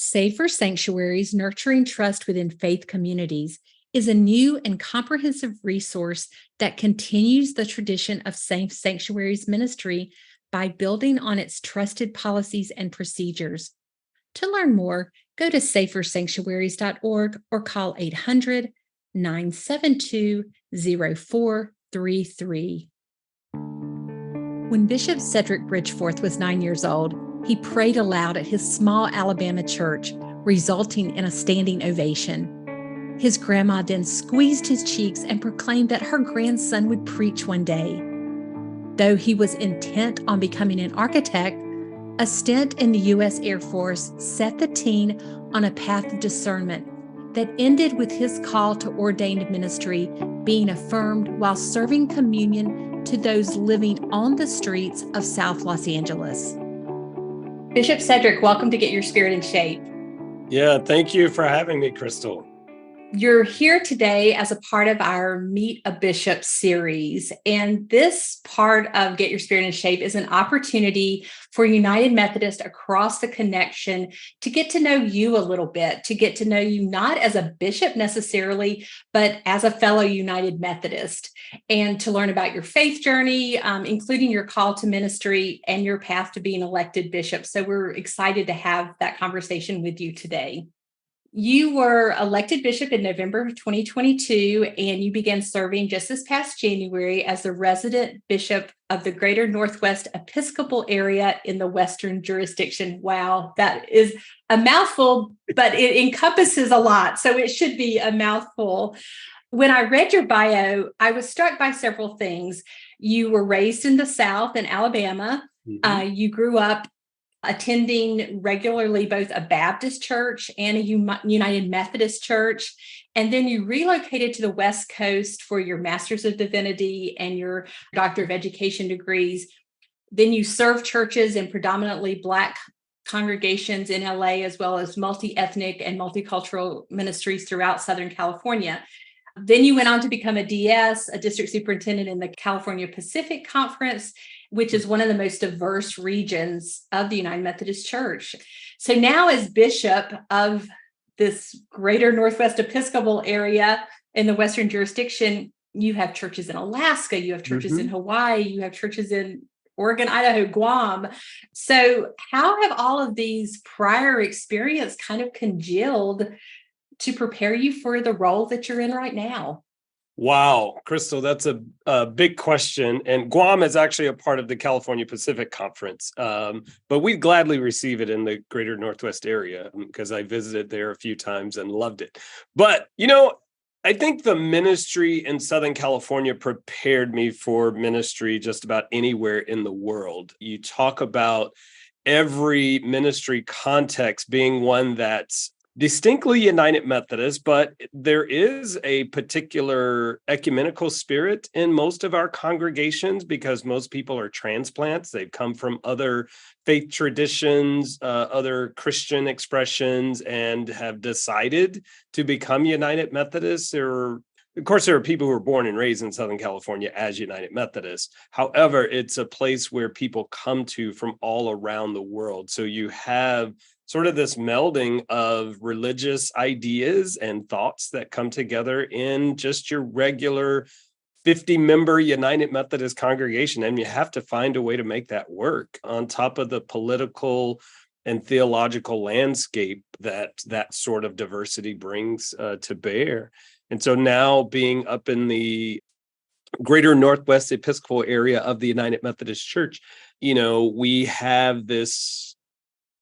Safer Sanctuaries, Nurturing Trust Within Faith Communities is a new and comprehensive resource that continues the tradition of Safe Sanctuaries ministry by building on its trusted policies and procedures. To learn more, go to safersanctuaries.org or call 800-972-0433. When Bishop Cedrick Bridgeforth was 9 years old, he prayed aloud at his small Alabama church, resulting in a standing ovation. His grandma then squeezed his cheeks and proclaimed that her grandson would preach one day. Though he was intent on becoming an architect, a stint in the U.S. Air Force set the teen on a path of discernment that ended with his call to ordained ministry being affirmed while serving communion to those living on the streets of South Los Angeles. Bishop Cedrick, welcome to Get Your Spirit in Shape. Yeah, thank you for having me, Crystal. You're here today as a part of our Meet a Bishop series. And this part of Get Your Spirit in Shape is an opportunity for United Methodist across the connection to get to know you a little bit, to get to know you not as a bishop necessarily, but as a fellow United Methodist, and to learn about your faith journey, including your call to ministry and your path to being elected bishop. So we're excited to have that conversation with you today. You were elected bishop in November of 2022, and you began serving just this past January as the resident bishop of the Greater Northwest Episcopal area in the Western jurisdiction. Wow, that is a mouthful, but it encompasses a lot, so it should be a mouthful. When I read your bio, I was struck by several things. You were raised in the South in Alabama. You grew up attending regularly both a Baptist church and a United Methodist church. And then you relocated to the West Coast for your Master's of Divinity and your Doctor of Education degrees. Then you served churches in predominantly Black congregations in LA, as well as multi-ethnic and multicultural ministries throughout Southern California. Then you went on to become a DS, a district superintendent in the California Pacific Conference, which is one of the most diverse regions of the United Methodist Church. So now as bishop of this Greater Northwest Episcopal area in the Western jurisdiction, you have churches in Alaska, you have churches in Hawaii, you have churches in Oregon, Idaho, Guam. So how have all of these prior experience kind of congealed to prepare you for the role that you're in right now? Wow, Crystal, that's a big question. And Guam is actually a part of the California Pacific Conference, but we'd gladly receive it in the Greater Northwest area because I visited there a few times and loved it. But, I think the ministry in Southern California prepared me for ministry just about anywhere in the world. You talk about every ministry context being one that's distinctly United Methodist, but there is a particular ecumenical spirit in most of our congregations because most people are transplants. They've come from other faith traditions, other Christian expressions, and have decided to become United Methodists. Of course, there are people who are born and raised in Southern California as United Methodists. However, it's a place where people come to from all around the world. So you have sort of this melding of religious ideas and thoughts that come together in just your regular 50-member United Methodist congregation. And you have to find a way to make that work on top of the political and theological landscape that sort of diversity brings to bear. And so now being up in the Greater Northwest Episcopal area of the United Methodist Church, we have this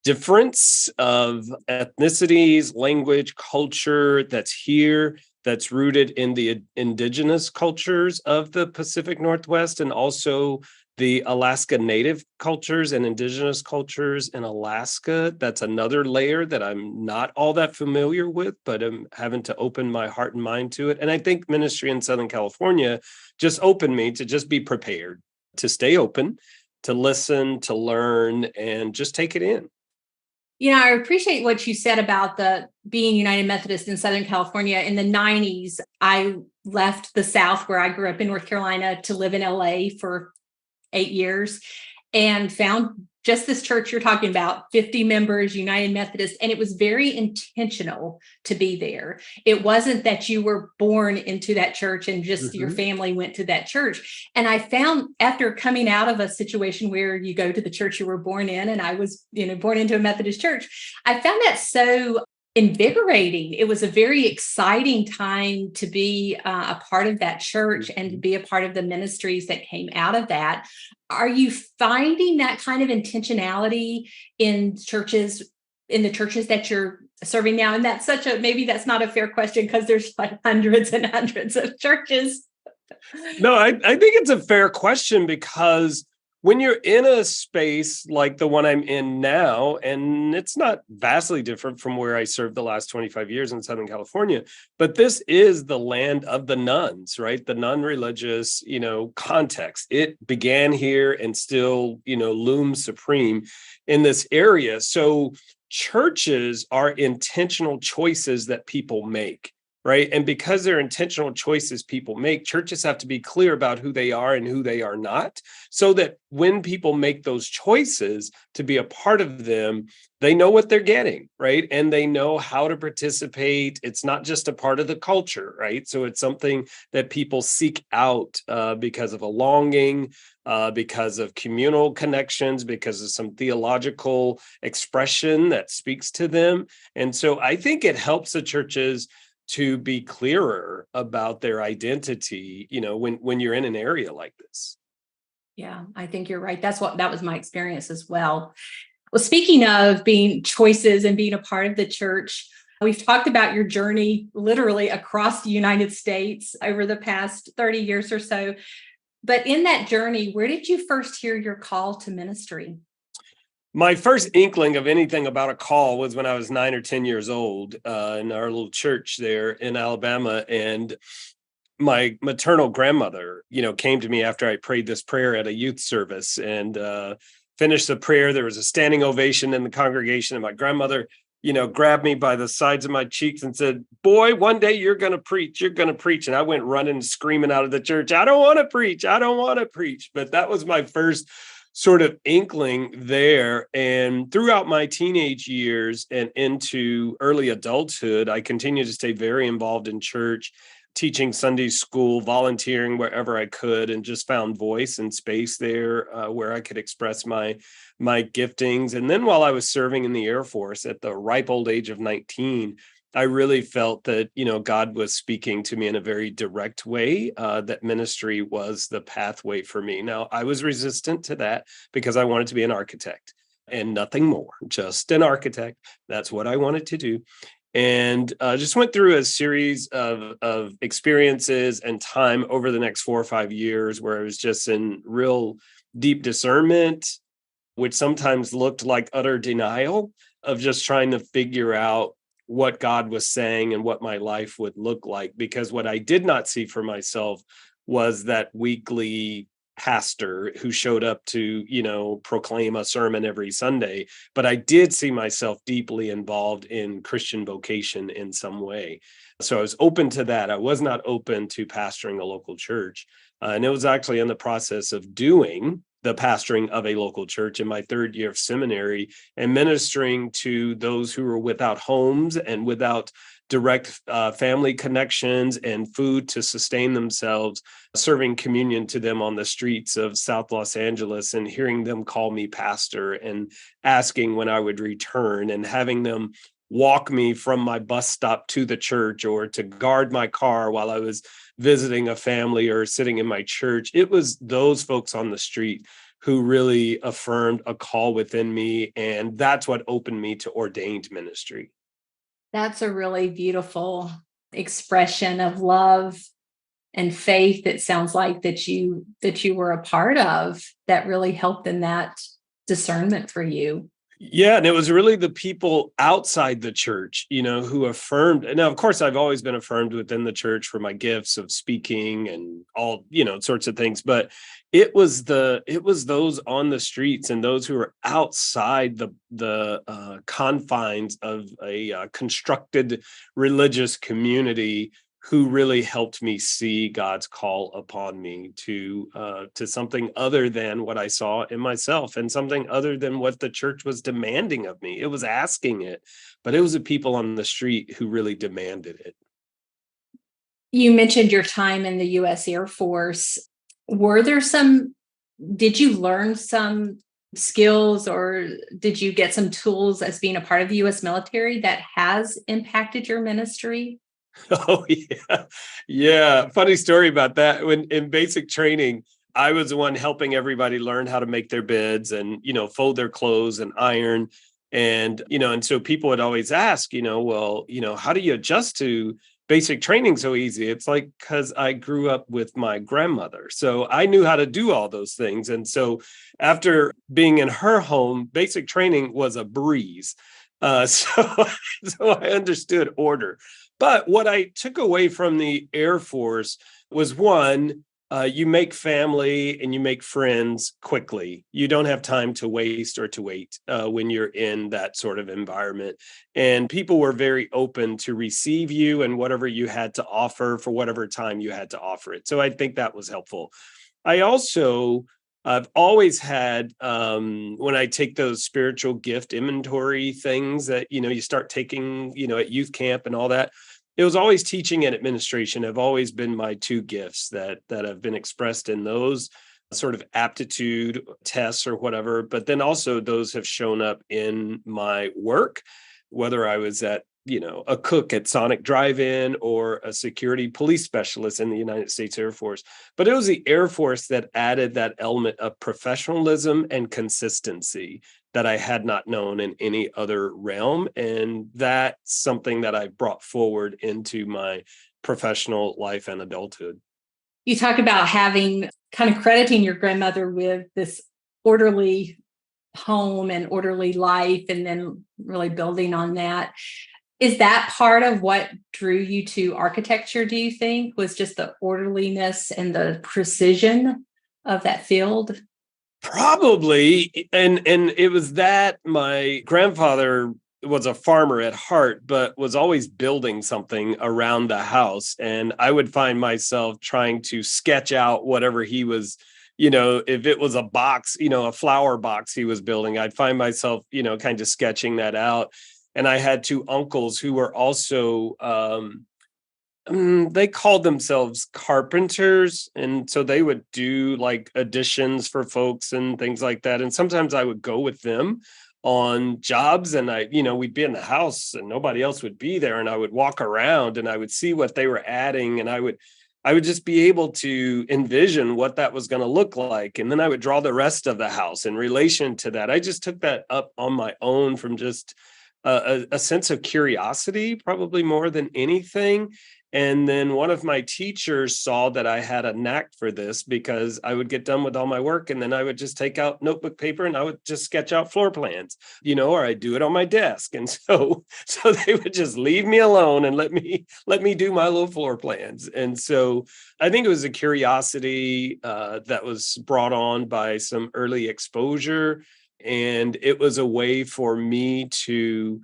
difference of ethnicities, language, culture that's here, that's rooted in the indigenous cultures of the Pacific Northwest and also the Alaska Native cultures and indigenous cultures in Alaska. That's another layer that I'm not all that familiar with, but I'm having to open my heart and mind to it. And I think ministry in Southern California just opened me to just be prepared, to stay open, to listen, to learn, and just take it in. I appreciate what you said about the being United Methodist in Southern California. In the 90s, I left the South where I grew up in North Carolina to live in LA for 8 years and found just this church you're talking about, 50 members, United Methodist, and it was very intentional to be there. It wasn't that you were born into that church and just your family went to that church. And I found after coming out of a situation where you go to the church you were born in, and I was, born into a Methodist church, I found that so invigorating. It was a very exciting time to be a part of that church and to be a part of the ministries that came out of that. Are you finding that kind of intentionality in the churches that you're serving now? And that's maybe that's not a fair question because there's like hundreds and hundreds of churches. No, I think it's a fair question because when you're in a space like the one I'm in now, and it's not vastly different from where I served the last 25 years in Southern California, but this is the land of the nuns, right? The non-religious, context. It began here and still, looms supreme in this area. So churches are intentional choices that people make. Right. And because they're intentional choices people make, churches have to be clear about who they are and who they are not, so that when people make those choices to be a part of them, they know what they're getting. Right. And they know how to participate. It's not just a part of the culture. Right. So it's something that people seek out because of a longing, because of communal connections, because of some theological expression that speaks to them. And so I think it helps the churches to be clearer about their identity, when you're in an area like this. Yeah, I think you're right. That was my experience as well. Well, speaking of being choices and being a part of the church, we've talked about your journey literally across the United States over the past 30 years or so. But in that journey, where did you first hear your call to ministry? My first inkling of anything about a call was when I was 9 or 10 years old in our little church there in Alabama. And my maternal grandmother, came to me after I prayed this prayer at a youth service and finished the prayer. There was a standing ovation in the congregation, and my grandmother, grabbed me by the sides of my cheeks and said, "Boy, one day you're going to preach. You're going to preach." And I went running, screaming out of the church, "I don't want to preach. I don't want to preach." But that was my first sort of inkling there. And throughout my teenage years and into early adulthood, I continued to stay very involved in church, teaching Sunday school, volunteering wherever I could, and just found voice and space there where I could express my giftings. And then while I was serving in the Air Force at the ripe old age of 19, I really felt that, God was speaking to me in a very direct way, that ministry was the pathway for me. Now, I was resistant to that because I wanted to be an architect and nothing more, just an architect. That's what I wanted to do. And just went through a series of experiences and time over the next 4 or 5 years where I was just in real deep discernment, which sometimes looked like utter denial of just trying to figure out what God was saying and what my life would look like. Because what I did not see for myself was that weekly pastor who showed up to, proclaim a sermon every Sunday. But I did see myself deeply involved in Christian vocation in some way. So I was open to that. I was not open to pastoring a local church. And it was actually in the process of doing the pastoring of a local church in my third year of seminary and ministering to those who were without homes and without direct family connections and food to sustain themselves, serving communion to them on the streets of South Los Angeles and hearing them call me pastor and asking when I would return and having them walk me from my bus stop to the church or to guard my car while I was visiting a family or sitting in my church. It was those folks on the street who really affirmed a call within me. And that's what opened me to ordained ministry. That's a really beautiful expression of love and faith. It sounds like that you were a part of that really helped in that discernment for you. Yeah, and it was really the people outside the church, who affirmed. And now, of course, I've always been affirmed within the church for my gifts of speaking and all, sorts of things. But it was those on the streets and those who were outside the confines of a constructed religious community who really helped me see God's call upon me to something other than what I saw in myself, and something other than what the church was demanding of me. It was asking it, but it was the people on the street who really demanded it. You mentioned your time in the U.S. Air Force. Did you learn some skills, or did you get some tools as being a part of the U.S. military that has impacted your ministry? Oh, yeah. Yeah. Funny story about that. When in basic training, I was the one helping everybody learn how to make their beds and, fold their clothes and iron. And so people would always ask, well, how do you adjust to basic training so easy? It's like, because I grew up with my grandmother. So I knew how to do all those things. And so after being in her home, basic training was a breeze. So I understood order. But what I took away from the Air Force was, one, you make family and you make friends quickly. You don't have time to waste or to wait when you're in that sort of environment. And people were very open to receive you and whatever you had to offer for whatever time you had to offer it. So I think that was helpful. I've always had, when I take those spiritual gift inventory things that, you start taking, at youth camp and all that, it was always teaching and administration have always been my two gifts that have been expressed in those sort of aptitude tests or whatever. But then also those have shown up in my work, whether I was at a cook at Sonic Drive-In or a security police specialist in the United States Air Force. But it was the Air Force that added that element of professionalism and consistency that I had not known in any other realm. And that's something that I brought forward into my professional life and adulthood. You talk about having kind of crediting your grandmother with this orderly home and orderly life, and then really building on that. Is that part of what drew you to architecture, do you think, was just the orderliness and the precision of that field? Probably. And it was that my grandfather was a farmer at heart, but was always building something around the house. And I would find myself trying to sketch out whatever he was, if it was a box, a flower box he was building, I'd find myself, kind of sketching that out. And I had two uncles who were also, they called themselves carpenters. And so they would do like additions for folks and things like that. And sometimes I would go with them on jobs, and we'd be in the house and nobody else would be there. And I would walk around and I would see what they were adding. And I would just be able to envision what that was going to look like. And then I would draw the rest of the house in relation to that. I just took that up on my own from just a sense of curiosity, probably more than anything. And then one of my teachers saw that I had a knack for this, because I would get done with all my work and then I would just take out notebook paper and I would just sketch out floor plans, or I'd do it on my desk. And so they would just leave me alone and let me do my little floor plans. And so I think it was a curiosity that was brought on by some early exposure. And it was a way for me to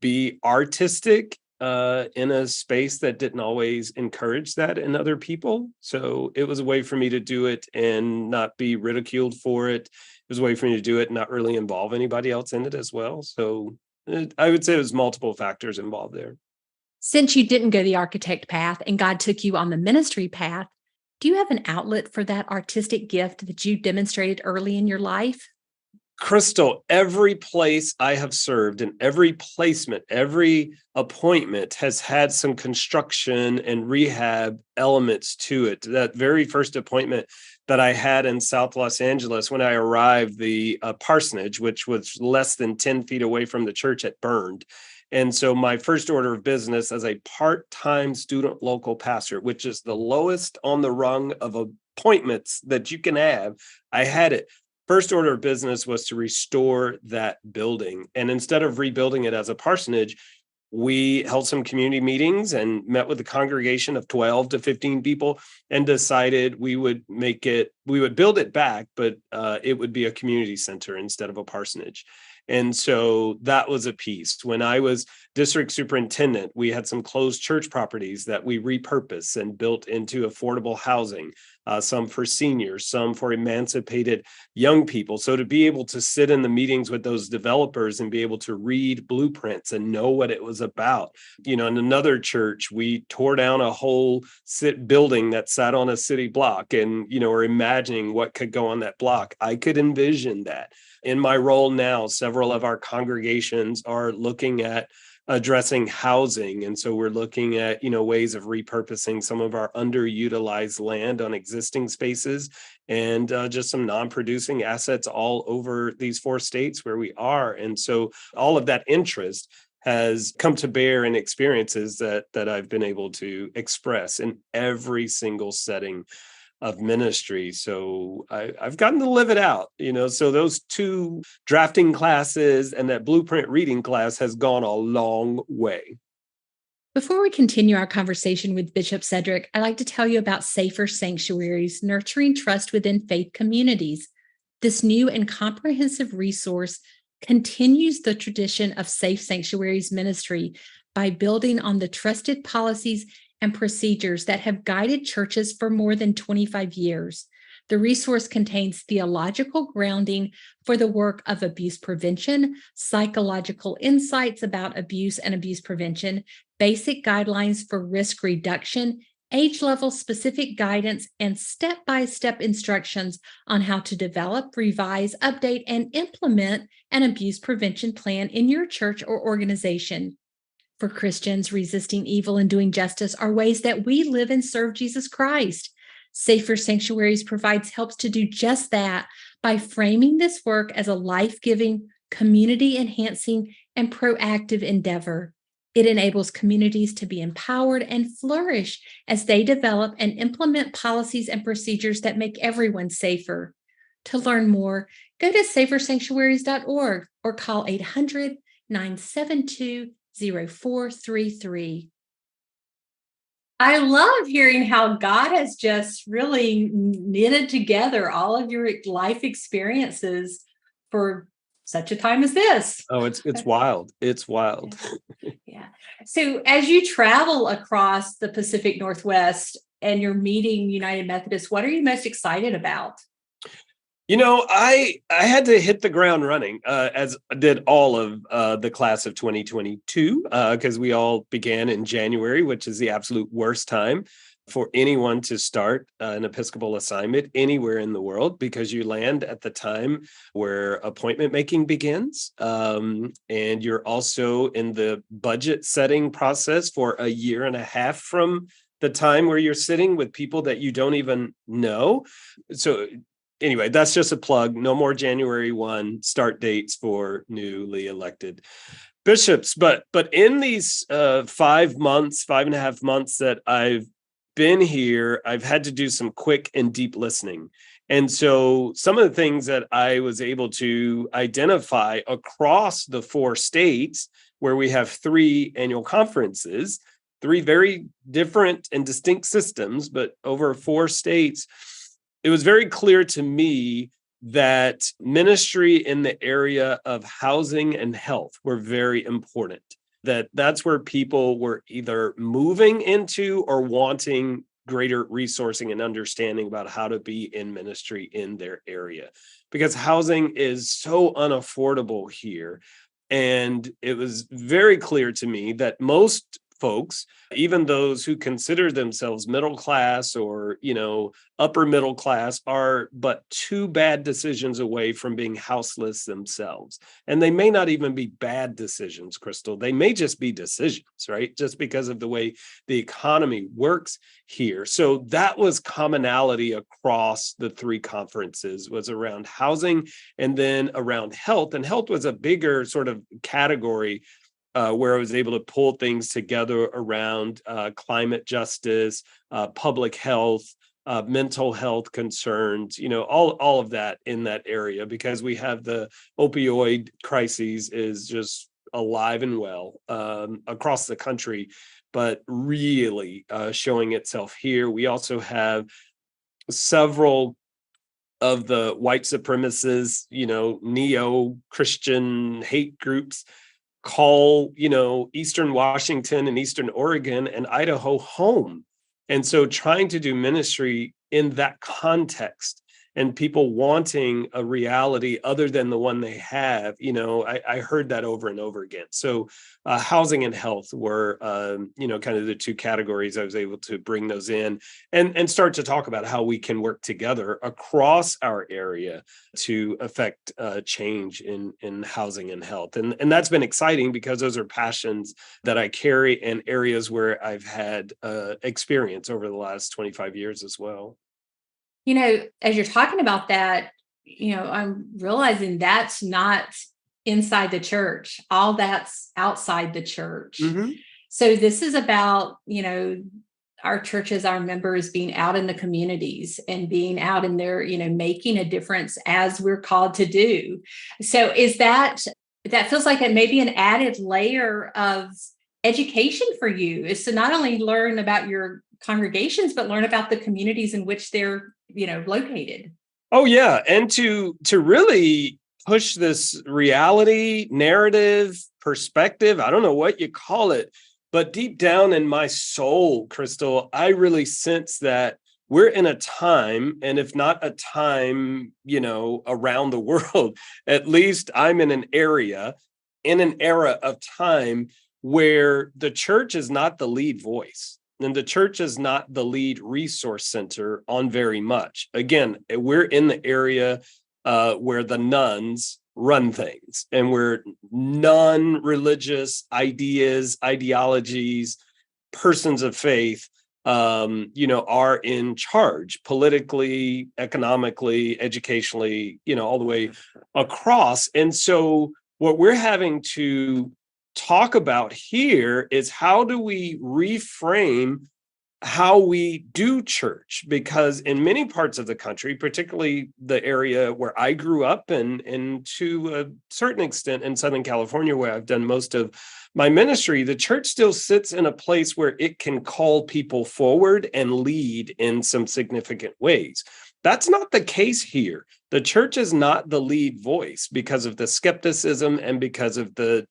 be artistic in a space that didn't always encourage that in other people. So it was a way for me to do it and not be ridiculed for it. It was a way for me to do it and not really involve anybody else in it as well. So I would say it was multiple factors involved there. Since you didn't go the architect path and God took you on the ministry path, do you have an outlet for that artistic gift that you demonstrated early in your life? Crystal, every place I have served and every placement, every appointment has had some construction and rehab elements to it. That very first appointment that I had in South Los Angeles, when I arrived, the parsonage, which was less than 10 feet away from the church, had burned. And so my first order of business as a part-time student local pastor, which is the lowest on the rung of appointments that you can have, I had it. First order of business was to restore that building. And instead of rebuilding it as a parsonage, we held some community meetings and met with a congregation of 12 to 15 people and decided we would build it back, but it would be a community center instead of a parsonage. And so that was a piece. When I was district superintendent, we had some closed church properties that we repurposed and built into affordable housing, some for seniors, some for emancipated young people. So to be able to sit in the meetings with those developers and be able to read blueprints and know what it was about. In another church, we tore down a whole building that sat on a city block and, we're imagining what could go on that block. I could envision that. In my role now, several of our congregations are looking at addressing housing. And so we're looking at, ways of repurposing some of our underutilized land on existing spaces and just some non-producing assets all over these 4 states where we are. And so all of that interest has come to bear in experiences that I've been able to express in every single setting of ministry. So I've gotten to live it out, so those 2 drafting classes and that blueprint reading class has gone a long way. Before we continue our conversation with Bishop Cedrick, I'd like to tell you about Safer Sanctuaries, Nurturing Trust Within Faith Communities. This new and comprehensive resource continues the tradition of Safe Sanctuaries ministry by building on the trusted policies and procedures that have guided churches for more than 25 years. The resource contains theological grounding for the work of abuse prevention, psychological insights about abuse and abuse prevention, basic guidelines for risk reduction, age-level specific guidance, and step-by-step instructions on how to develop, revise, update, and implement an abuse prevention plan in your church or organization. For Christians, resisting evil and doing justice are ways that we live and serve Jesus Christ. Safer Sanctuaries provides helps to do just that by framing this work as a life-giving, community-enhancing, and proactive endeavor. It enables communities to be empowered and flourish as they develop and implement policies and procedures that make everyone safer. To learn more, go to safersanctuaries.org or call 800-972-0433. I love hearing how God has just really knitted together all of your life experiences for such a time as this. Oh, it's wild. It's wild. Yeah. So as you travel across the Pacific Northwest and you're meeting United Methodist, what are you most excited about? I had to hit the ground running, as did all of the class of 2022, because we all began in January, which is the absolute worst time for anyone to start an Episcopal assignment anywhere in the world, because you land at the time where appointment making begins. And you're also in the budget setting process for a year and a half from the time where you're sitting with people that you don't even know. So anyway, that's just a plug. No more January 1 start dates for newly elected bishops. But in these 5 months, 5.5 months that I've been here, I've had to do some quick and deep listening. And so some of the things that I was able to identify across the 4 states where we have 3 annual conferences, 3 very different and distinct systems, but over 4 states, it was very clear to me that ministry in the area of housing and health were very important. That's where people were either moving into or wanting greater resourcing and understanding about how to be in ministry in their area, because housing is so unaffordable here. And it was very clear to me that most folks, even those who consider themselves middle class or, upper middle class, are but 2 bad decisions away from being houseless themselves. And they may not even be bad decisions, Crystal. They may just be decisions, right? Just because of the way the economy works here. So that was commonality across the 3 conferences, was around housing and then around health. And health was a bigger sort of category where I was able to pull things together around climate justice, public health, mental health concerns, all of that in that area, because we have the opioid crises is just alive and well across the country, but really showing itself here. We also have several of the white supremacists, neo-Christian hate groups call, Eastern Washington and Eastern Oregon and Idaho home. And so trying to do ministry in that context and people wanting a reality other than the one they have, I heard that over and over again. So housing and health were, kind of the two categories I was able to bring those in and start to talk about how we can work together across our area to affect change in housing and health. And that's been exciting because those are passions that I carry and areas where I've had experience over the last 25 years as well. As you're talking about that, I'm realizing that's not inside the church. All that's outside the church. Mm-hmm. So this is about, our churches, our members being out in the communities and being out in there, making a difference as we're called to do. So is that feels like it may be an added layer of education for you, is to not only learn about your congregations, but learn about the communities in which they're, located. Oh, yeah. And to really push this reality, narrative, perspective, I don't know what you call it, but deep down in my soul, Crystal, I really sense that we're in a time, and if not a time, around the world, at least I'm in an era of time where the church is not the lead voice. And the church is not the lead resource center on very much. Again, we're in the area where the nuns run things, and where non-religious ideas, ideologies, persons of faith, are in charge politically, economically, educationally, all the way across. And so what we're having to talk about here is how do we reframe how we do church? Because in many parts of the country, particularly the area where I grew up and to a certain extent in Southern California, where I've done most of my ministry, the church still sits in a place where it can call people forward and lead in some significant ways. That's not the case here. The church is not the lead voice because of the skepticism and because of the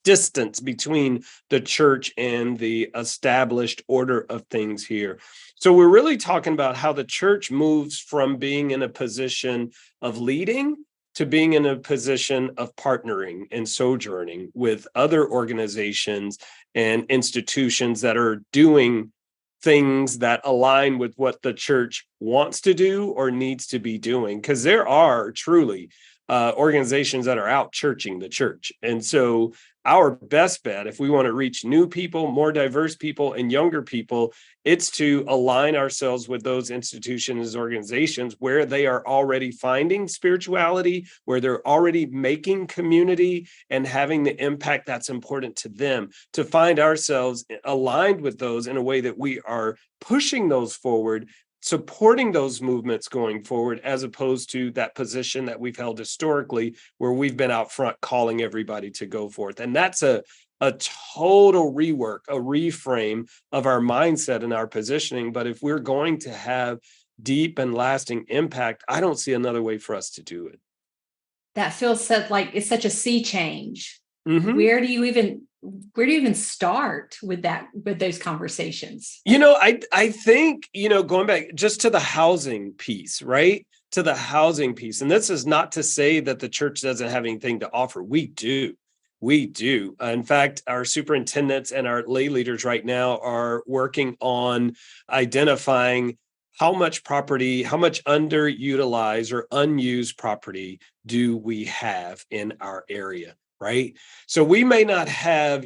distance between the church and the established order of things here. So we're really talking about how the church moves from being in a position of leading to being in a position of partnering and sojourning with other organizations and institutions that are doing things that align with what the church wants to do or needs to be doing. Because there are truly organizations that are out churching the church. And so our best bet, if we want to reach new people, more diverse people, and younger people, it's to align ourselves with those institutions, organizations where they are already finding spirituality, where they're already making community and having the impact that's important to them, to find ourselves aligned with those in a way that we are pushing those forward, supporting those movements going forward, as opposed to that position that we've held historically, where we've been out front calling everybody to go forth. And that's a total rework, a reframe of our mindset and our positioning. But if we're going to have deep and lasting impact, I don't see another way for us to do it. That feels like it's such a sea change. Mm-hmm. Where do you even start with those conversations? I think, going back just to the housing piece, right? To the housing piece. And this is not to say that the church doesn't have anything to offer. We do. We do. In fact, our superintendents and our lay leaders right now are working on identifying how much property, how much underutilized or unused property do we have in our area. Right. So we may not have,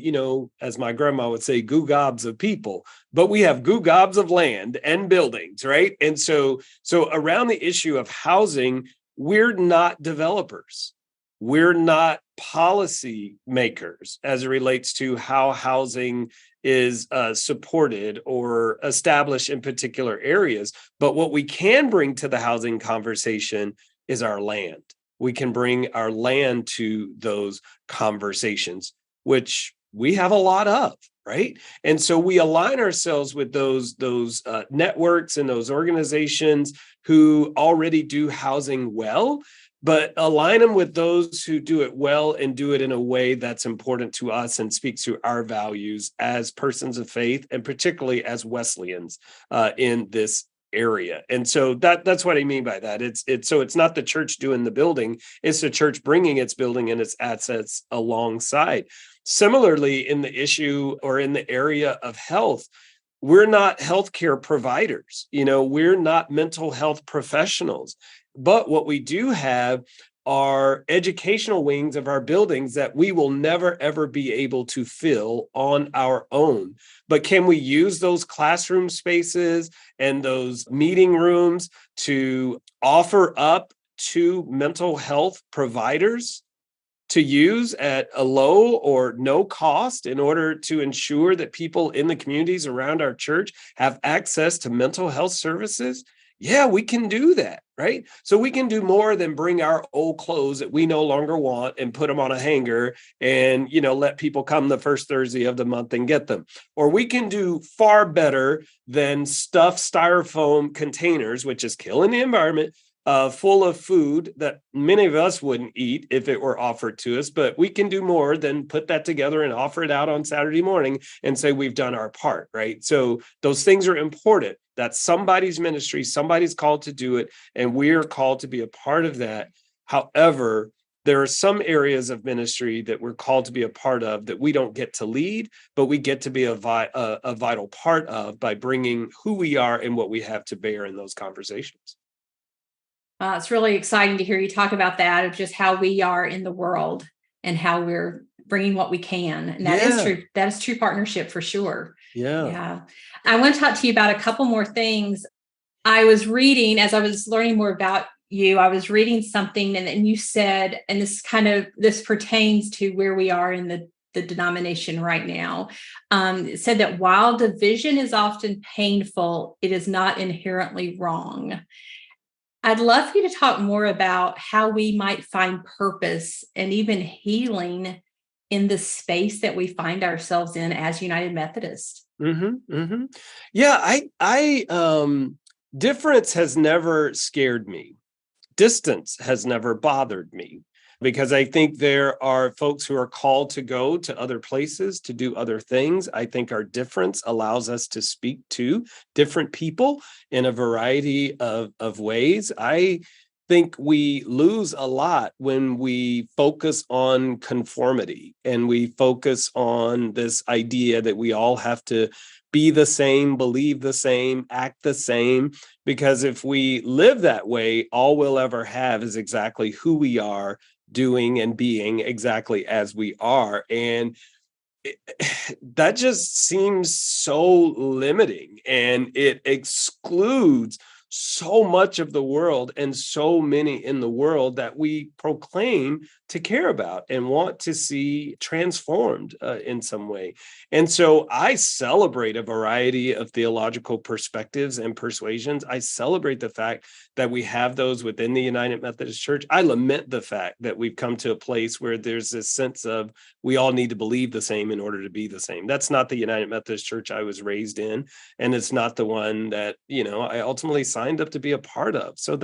as my grandma would say, goo gobs of people, but we have goo gobs of land and buildings. Right. And so around the issue of housing, we're not developers. We're not policy makers as it relates to how housing is supported or established in particular areas. But what we can bring to the housing conversation is our land. We can bring our land to those conversations, which we have a lot of. right? And so we align ourselves with those networks and those organizations who already do housing well, but align them with those who do it well and do it in a way that's important to us and speaks to our values as persons of faith, and particularly as Wesleyans in this area. And so that's what I mean by that. It's not the church doing the building, it's the church bringing its building and its assets alongside. Similarly, in the issue or in the area of health, we're not healthcare providers. We're not mental health professionals. But what we do have are educational wings of our buildings that we will never, ever be able to fill on our own. But can we use those classroom spaces and those meeting rooms to offer up to mental health providers to use at a low or no cost in order to ensure that people in the communities around our church have access to mental health services? Yeah, we can do that, right? So we can do more than bring our old clothes that we no longer want and put them on a hanger and, let people come the first Thursday of the month and get them. Or we can do far better than stuff styrofoam containers, which is killing the environment, full of food that many of us wouldn't eat if it were offered to us. But we can do more than put that together and offer it out on Saturday morning and say we've done our part, right? So those things are important. That's somebody's ministry. Somebody's called to do it, and we're called to be a part of that. However, there are some areas of ministry that we're called to be a part of that we don't get to lead, but we get to be a vital part of by bringing who we are and what we have to bear in those conversations. It's really exciting to hear you talk about that, of just how we are in the world and how we're bringing what we can. And that is true. That is true partnership for sure. Yeah. I want to talk to you about a couple more things. I was reading, as I was learning more about you, I was reading something and you said, and this pertains to where we are in the denomination right now. It said that while division is often painful, it is not inherently wrong. I'd love for you to talk more about how we might find purpose and even healing in the space that we find ourselves in as United Methodist. Mm-hmm, mm-hmm. Yeah, I difference has never scared me. Distance has never bothered me, because I think there are folks who are called to go to other places to do other things. I think our difference allows us to speak to different people in a variety of ways. I think we lose a lot when we focus on conformity and we focus on this idea that we all have to be the same, believe the same, act the same. Because if we live that way, all we'll ever have is exactly who we are, doing and being exactly as we are. And that just seems so limiting, and it excludes so much of the world and so many in the world that we proclaim to care about and want to see transformed in some way. And so I celebrate a variety of theological perspectives and persuasions. I celebrate the fact that we have those within the United Methodist Church. I lament the fact that we've come to a place where there's this sense of we all need to believe the same in order to be the same. That's not the United Methodist Church I was raised in, and it's not the one that, I ultimately signed up to be a part of. So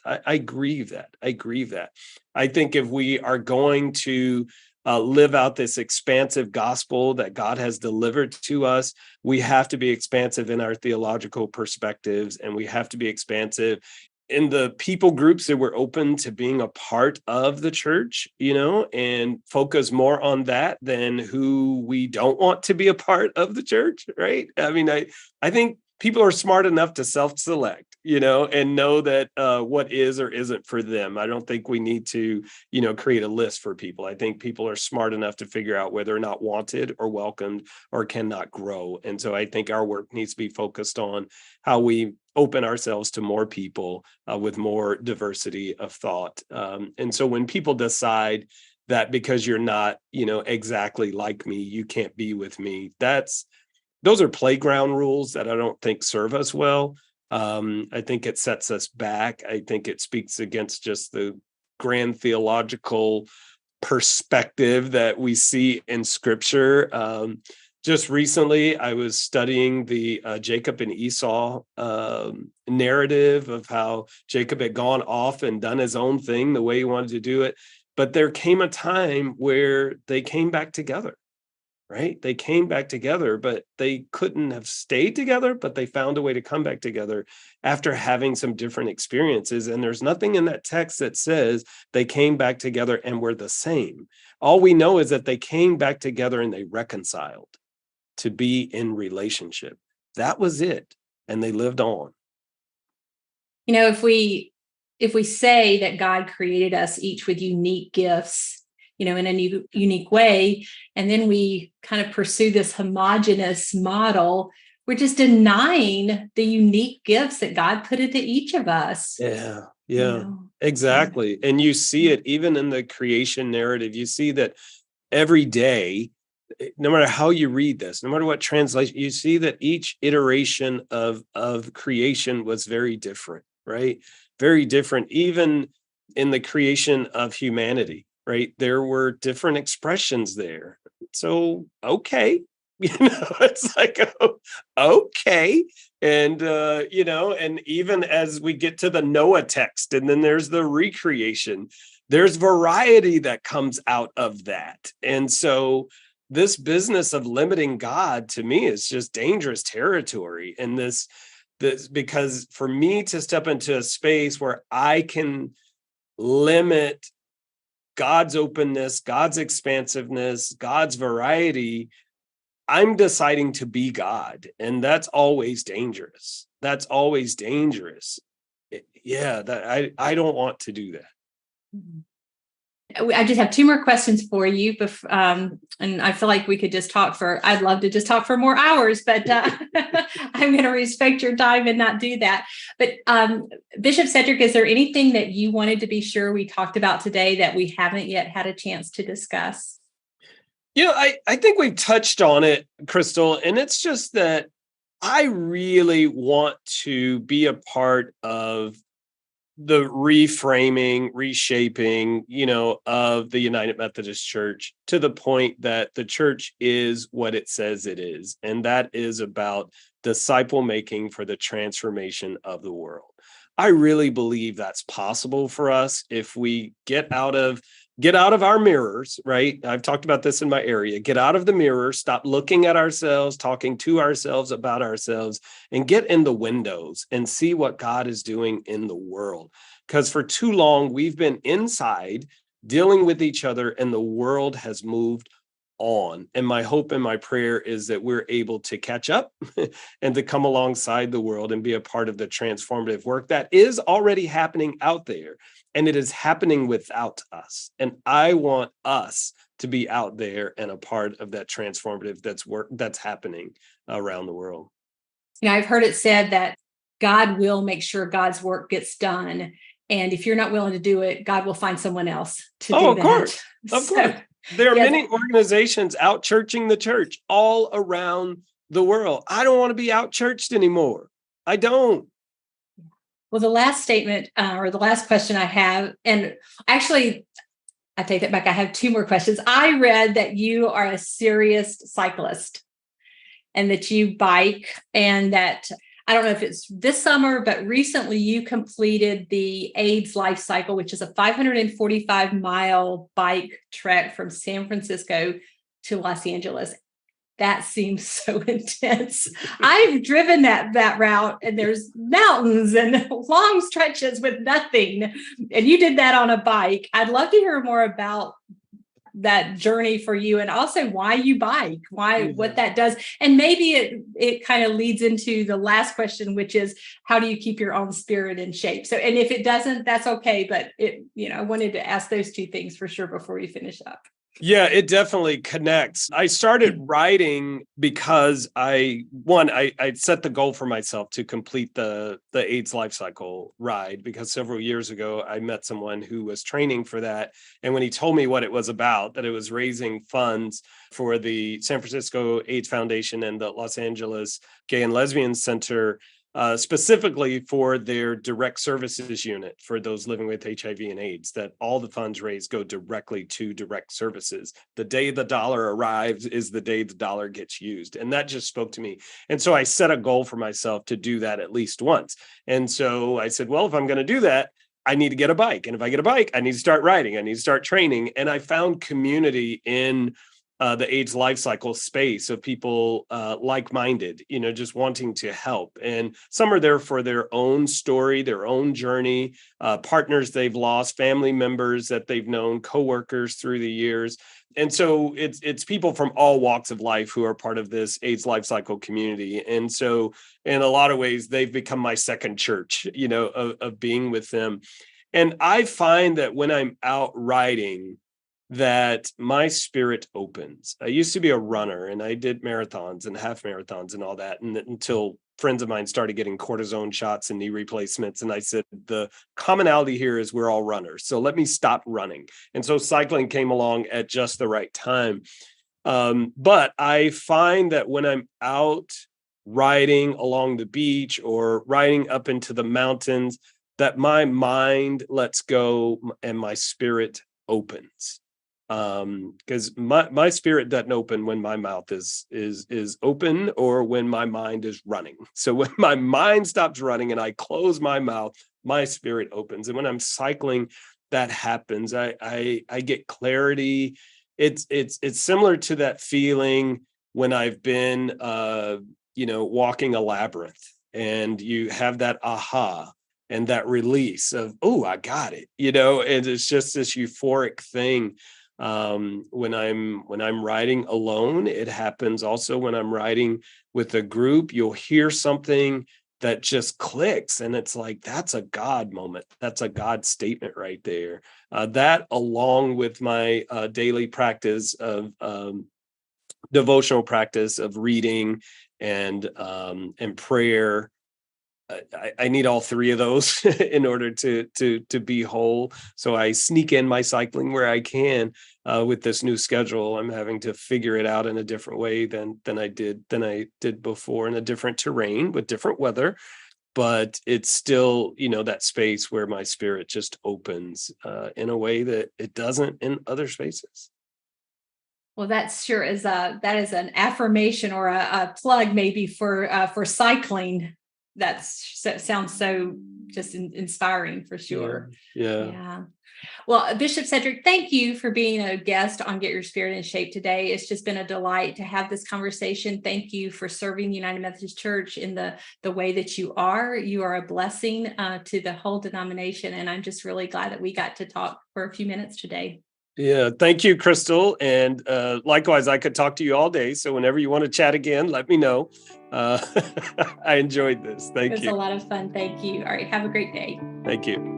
I grieve that. I think if we are going to live out this expansive gospel that God has delivered to us, we have to be expansive in our theological perspectives, and we have to be expansive in the people groups that we're open to being a part of the church, and focus more on that than who we don't want to be a part of the church, right? I mean, I think people are smart enough to self-select, and know that what is or isn't for them. I don't think we need to, create a list for people. I think people are smart enough to figure out whether or not wanted or welcomed or cannot grow. And so I think our work needs to be focused on how we open ourselves to more people with more diversity of thought. And so when people decide that because you're not, exactly like me, you can't be with me, those are playground rules that I don't think serve us well. I think it sets us back. I think it speaks against just the grand theological perspective that we see in Scripture. Just recently, I was studying the Jacob and Esau narrative of how Jacob had gone off and done his own thing the way he wanted to do it. But there came a time where they came back together, right? They came back together, but they couldn't have stayed together, but they found a way to come back together after having some different experiences. And there's nothing in that text that says they came back together and were the same. All we know is that they came back together and they reconciled to be in relationship. That was it. And they lived on. If we say that God created us each with unique gifts, in a unique way, and then we kind of pursue this homogenous model, we're just denying the unique gifts that God put into each of us. Yeah, exactly. And you see it even in the creation narrative. You see that every day, no matter how you read this, no matter what translation, you see that each iteration of creation was very different, right? Very different, even in the creation of humanity, right? There were different expressions there. So, okay, it's like, okay. And, and even as we get to the Noah text, and then there's the recreation, there's variety that comes out of that. And so this business of limiting God to me is just dangerous territory. And this because for me to step into a space where I can limit God's openness, God's expansiveness, God's variety, I'm deciding to be God. And that's always dangerous. That's always dangerous. I don't want to do that. I just have two more questions for you. And I feel like we could I'd love to just talk for more hours, but I'm going to respect your time and not do that. But Bishop Cedrick, is there anything that you wanted to be sure we talked about today that we haven't yet had a chance to discuss? I think we've touched on it, Crystal, and it's just that I really want to be a part of the reframing, reshaping, of the United Methodist Church to the point that the church is what it says it is. And that is about disciple making for the transformation of the world. I really believe that's possible for us if we get out of our mirrors, right? I've talked about this in my area. Get out of the mirror, stop looking at ourselves, talking to ourselves about ourselves, and get in the windows and see what God is doing in the world. Because for too long, we've been inside dealing with each other and the world has moved on. And my hope and my prayer is that we're able to catch up and to come alongside the world and be a part of the transformative work that is already happening out there. And it is happening without us. And I want us to be out there and a part of that transformative that's happening around the world. I've heard it said that God will make sure God's work gets done. And if you're not willing to do it, God will find someone else to do that. Of course. There are many organizations out churching the church all around the world. I don't want to be out churched anymore. I don't. Well, the last statement or the last question I have, and actually, I take that back. I have two more questions. I read that you are a serious cyclist and that you bike, and that I don't know if it's this summer, but recently you completed the AIDS Lifecycle, which is a 545-mile bike trek from San Francisco to Los Angeles. That seems so intense. I've driven that route, and there's mountains and long stretches with nothing. And you did that on a bike. I'd love to hear more about that journey for you, and also why you bike, what that does. And maybe it kind of leads into the last question, which is, how do you keep your own spirit in shape? So, and if it doesn't, that's okay. But I wanted to ask those two things for sure before we finish up. Yeah, it definitely connects. I started writing because I set the goal for myself to complete the AIDS Lifecycle ride, because several years ago I met someone who was training for that. And when he told me what it was about, that it was raising funds for the San Francisco AIDS Foundation and the Los Angeles Gay and Lesbian Center, specifically for their direct services unit for those living with HIV and AIDS, that all the funds raised go directly to direct services. The day the dollar arrives is the day the dollar gets used. And that just spoke to me. And so I set a goal for myself to do that at least once. And so I said, well, if I'm going to do that, I need to get a bike. And if I get a bike, I need to start riding. I need to start training. And I found community in the AIDS Lifecycle space of people like-minded, just wanting to help. And some are there for their own story, their own journey, partners they've lost, family members that they've known, coworkers through the years. And so it's people from all walks of life who are part of this AIDS Lifecycle community. And so in a lot of ways, they've become my second church, of being with them. And I find that when I'm out riding, that my spirit opens. I used to be a runner, and I did marathons and half marathons and all that, and until friends of mine started getting cortisone shots and knee replacements. And I said, the commonality here is we're all runners, so let me stop running. And so cycling came along at just the right time. But I find that when I'm out riding along the beach or riding up into the mountains, that my mind lets go and my spirit opens. Because my spirit doesn't open when my mouth is open or when my mind is running. So when my mind stops running and I close my mouth, my spirit opens. And when I'm cycling, that happens. I get clarity. It's similar to that feeling when I've been walking a labyrinth and you have that aha and that release of, oh, I got it, and it's just this euphoric thing. When I'm riding alone, it happens also when I'm riding with a group. You'll hear something that just clicks, and it's like, that's a God moment. That's a God statement right there. That, along with my daily practice of devotional practice of reading and prayer. I need all three of those in order to be whole. So I sneak in my cycling where I can. With this new schedule, I'm having to figure it out in a different way than I did before, in a different terrain with different weather. But it's still, that space where my spirit just opens in a way that it doesn't in other spaces. Well, that sure is that is an affirmation or a plug maybe for cycling. Sounds so just inspiring for sure. Yeah. Well, Bishop Cedrick, thank you for being a guest on Get Your Spirit in Shape today. It's just been a delight to have this conversation. Thank you for serving the United Methodist Church in the way that you are. You are a blessing to the whole denomination, and I'm just really glad that we got to talk for a few minutes today. Yeah, thank you, Crystal. And likewise, I could talk to you all day. So whenever you want to chat again, let me know. I enjoyed this. Thank you. It was a lot of fun. Thank you. All right. Have a great day. Thank you.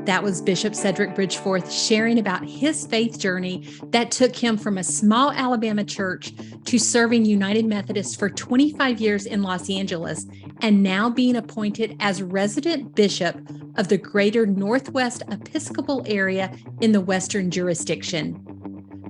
That was Bishop Cedrick Bridgeforth sharing about his faith journey that took him from a small Alabama church to serving United Methodist for 25 years in Los Angeles, and now being appointed as resident bishop of the greater Northwest Episcopal area in the Western jurisdiction.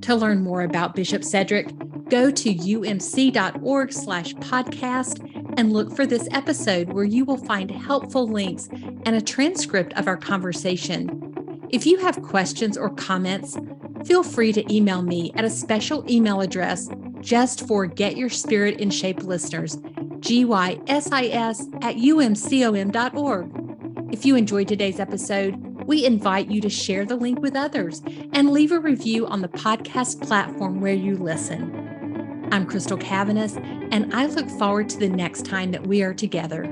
To learn more about Bishop Cedrick, go to umc.org/podcast and look for this episode, where you will find helpful links and a transcript of our conversation. If you have questions or comments, feel free to email me at a special email address just for Get Your Spirit in Shape listeners, gysis@umcom.org. If you enjoyed today's episode, we invite you to share the link with others and leave a review on the podcast platform where you listen. I'm Crystal Cavanis, and I look forward to the next time that we are together.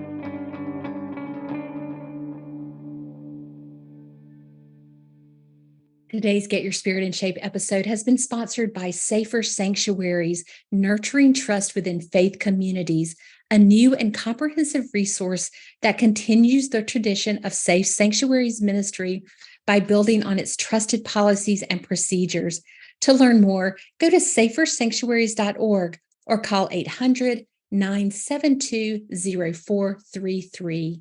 Today's Get Your Spirit in Shape episode has been sponsored by Safer Sanctuaries, Nurturing Trust Within Faith Communities, a new and comprehensive resource that continues the tradition of Safe Sanctuaries ministry by building on its trusted policies and procedures. To learn more, go to safersanctuaries.org or call 800-972-0433.